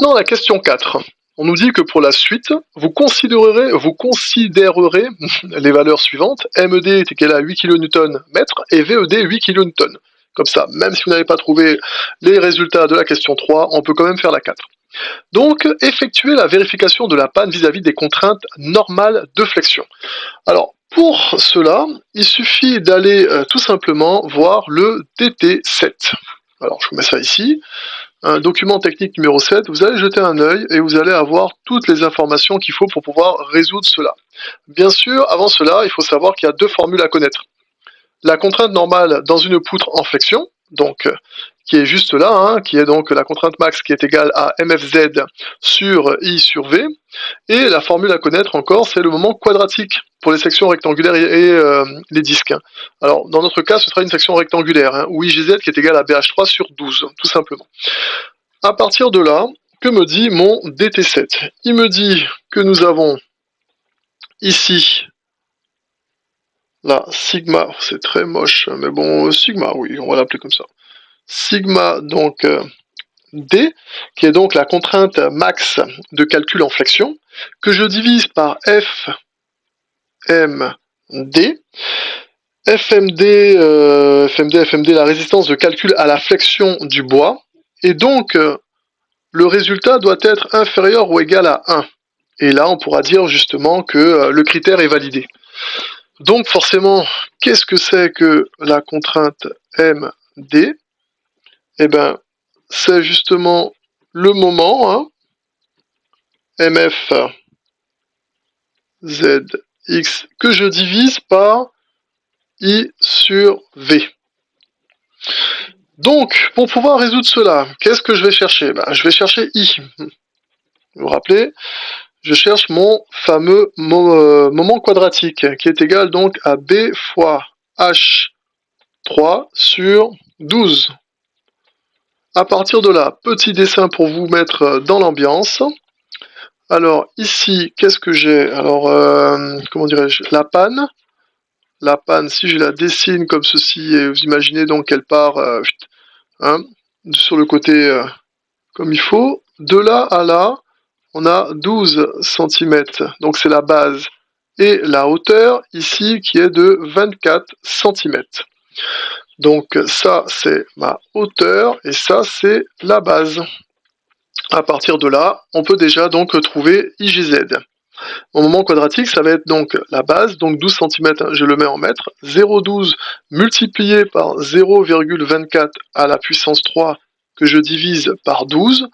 Maintenant, la question 4. On nous dit que pour la suite, vous considérerez les valeurs suivantes. MED est égal à 8 kN mètre et VED 8 kN. Comme ça, même si vous n'avez pas trouvé les résultats de la question 3, on peut quand même faire la 4. Donc, effectuer la vérification de la panne vis-à-vis des contraintes normales de flexion. Alors, pour cela, il suffit d'aller tout simplement voir le DT7. Alors, je vous mets ça ici. Un document technique numéro 7, vous allez jeter un œil et vous allez avoir toutes les informations qu'il faut pour pouvoir résoudre cela. Bien sûr, avant cela, il faut savoir qu'il y a deux formules à connaître. La contrainte normale dans une poutre en flexion, donc qui est juste là, hein, qui est donc la contrainte max qui est égale à MFZ sur I sur V, et la formule à connaître encore, c'est le moment quadratique pour les sections rectangulaires et les disques. Alors, dans notre cas, ce sera une section rectangulaire, hein, où IGZ qui est égal à BH3 sur 12, tout simplement. À partir de là, que me dit mon DT7? Il me dit que nous avons ici la sigma, c'est très moche, mais bon, sigma, oui, on va l'appeler comme ça. Sigma, donc, D, qui est donc la contrainte max de calcul en flexion, que je divise par FMD. FMD, la résistance de calcul à la flexion du bois, et donc le résultat doit être inférieur ou égal à 1. Et là, on pourra dire justement que le critère est validé. Donc forcément, qu'est-ce que c'est que la contrainte MD? Eh bien, c'est justement le moment, hein, MF ZX, que je divise par I sur V. Donc, pour pouvoir résoudre cela, qu'est-ce que je vais chercher? Je vais chercher I. Vous vous rappelez? Je cherche mon fameux moment quadratique, qui est égal donc à B fois H3 sur 12. À partir de là, petit dessin pour vous mettre dans l'ambiance. Alors ici, qu'est-ce que j'ai? Alors, comment dirais-je? La panne. La panne, si je la dessine comme ceci, et vous imaginez donc qu'elle part hein, sur le côté comme il faut. De là à là, on a 12 cm, donc c'est la base. Et la hauteur ici qui est de 24 cm. Donc ça c'est ma hauteur et ça c'est la base. À partir de là, on peut déjà donc trouver IGZ. Mon moment quadratique, ça va être donc la base, donc 12 cm, je le mets en mètres, 0,12 multiplié par 0,24 à la puissance 3 que je divise par 12,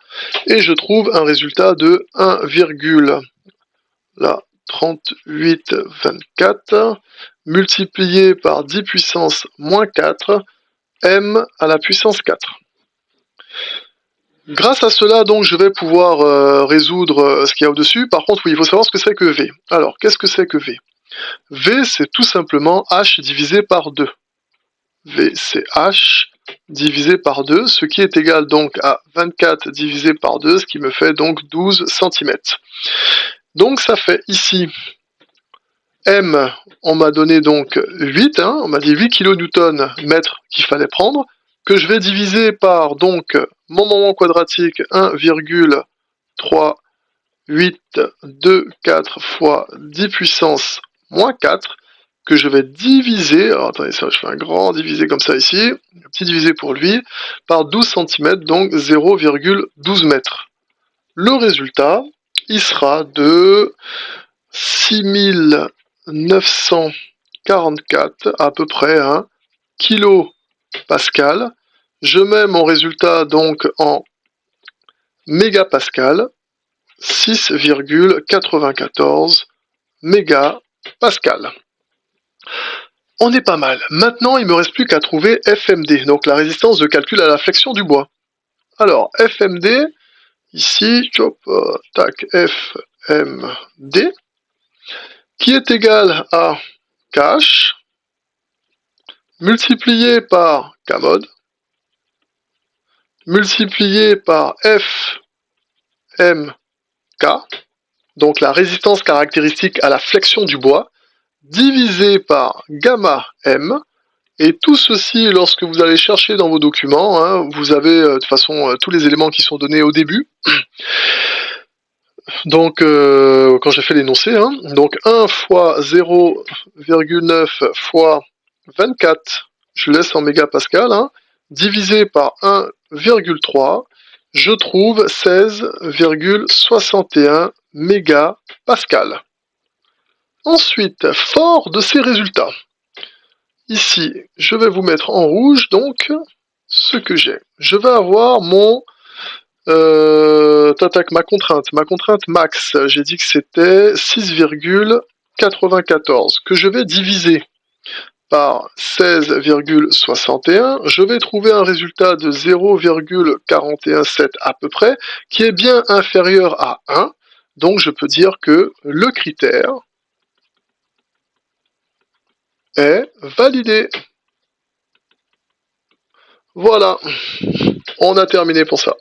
et je trouve un résultat de 1,3824 multiplié par 10 puissance moins 4 m à la puissance 4. Grâce à cela, donc, je vais pouvoir résoudre ce qu'il y a au-dessus. Par contre, oui, il faut savoir ce que c'est que V. Alors, qu'est-ce que c'est que V? V, c'est tout simplement H divisé par 2. V, c'est H divisé par 2, ce qui est égal donc à 24 divisé par 2, ce qui me fait donc 12 cm. Donc, ça fait ici M, on m'a donné donc 8, hein, on m'a dit 8 kN mètre qu'il fallait prendre, que je vais diviser par donc mon moment quadratique 1,3824 fois 10 puissance moins 4, que je vais diviser, alors attendez, ça je fais un grand divisé comme ça ici, un petit divisé pour lui, par 12 cm, donc 0,12 mètres. Le résultat, il sera de 6944 à peu près, hein, kilopascal. Je mets mon résultat donc en mégapascal, 6,94 mégapascal. On est pas mal. Maintenant, il me reste plus qu'à trouver FMD, donc la résistance de calcul à la flexion du bois. Alors, FMD, ici, hop, tac, FMD, qui est égal à KH, multiplié par Kmod, multiplié par FMK, donc la résistance caractéristique à la flexion du bois, divisé par gamma M, Et tout ceci, lorsque vous allez chercher dans vos documents, hein, vous avez de toute façon tous les éléments qui sont donnés au début. Donc, quand j'ai fait l'énoncé, hein, donc 1 fois 0,9 fois 24, je laisse en mégapascal, hein, divisé par 1,3, je trouve 16,61 mégapascal. Ensuite, fort de ces résultats, ici, je vais vous mettre en rouge, donc, ce que j'ai. Je vais avoir mon ma contrainte. Ma contrainte max, j'ai dit que c'était 6,94 que je vais diviser par 16,61. Je vais trouver un résultat de 0,417 à peu près, qui est bien inférieur à 1. Donc je peux dire que le critère est validé. Voilà, on a terminé pour ça.